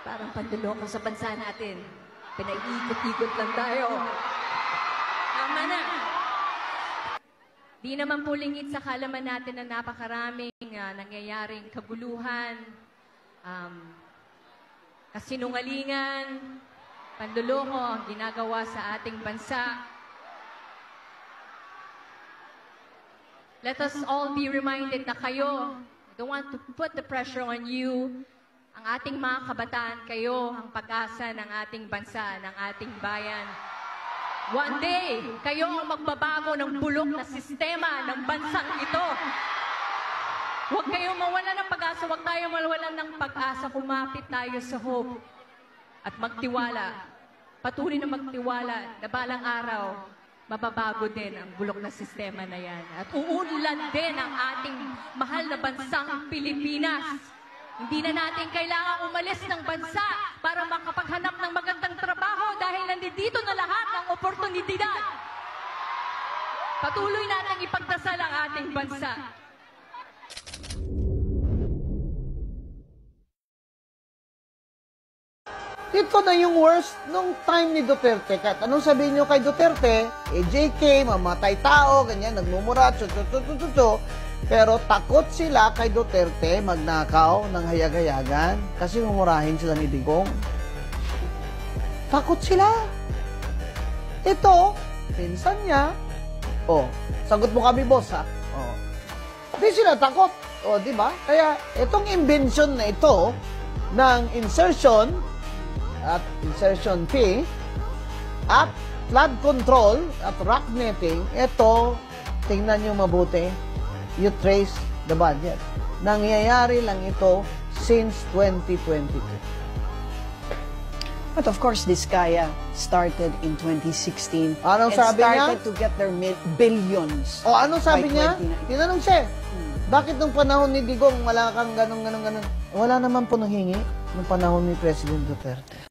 Parang panduloko sa bansa natin. Pinag-ikot-ikot lang tayo. Tama na. Di naman po lingid sa kalaman natin na napakaraming nangyayaring kaguluhan, kasinungalingan, panluloko ang ginagawa sa ating bansa. Let us all be reminded na kayo, I don't want to put the pressure on you, ang ating mga kabataan, kayo ang pag-asa ng ating bansa, ng ating bayan. One day, kayo ang magbabago ng bulok na sistema ng bansang ito. Huwag kayong mawalan ng pag-asa, huwag tayong mawalan ng pag-asa, kumapit tayo sa hope at magtiwala. Patuloy na magtiwala na balang araw, mababago din ang bulok na sistema na yan. At uunlad din ang ating mahal na bansang Pilipinas. Hindi na natin kailangang umalis ng bansa para makapaghanap ng magandang trabaho dahil nandito na lahat ng oportunidad. Patuloy natin ipagdasal ang ating bansa. Ito na yung worst nung time ni Duterte. Kahit anong sabihin nyo kay Duterte, JK, mamatay tao, ganyan, nagmumura, pero takot sila kay Duterte magnakaw ng hayag-hayagan kasi mumurahin sila ni Digong. Takot sila. Ito, pinsan niya. Oh, sagot mo kami, boss, ha? Oh. Di sila takot. Oh, di ba? Kaya itong invention na ito ng insertion at insertion fee at flood control at rock netting, ito, tingnan nyo mabuti. You trace the budget. Nangyayari lang ito since 2022. But of course, Diskaya started in 2016 Anong and sabi started niya? to get their billions. O anong sabi by niya? 2019. Tinanong siya, bakit nung panahon ni Digong wala kang ganun? Wala naman po nanghingi nung panahon ni President Duterte.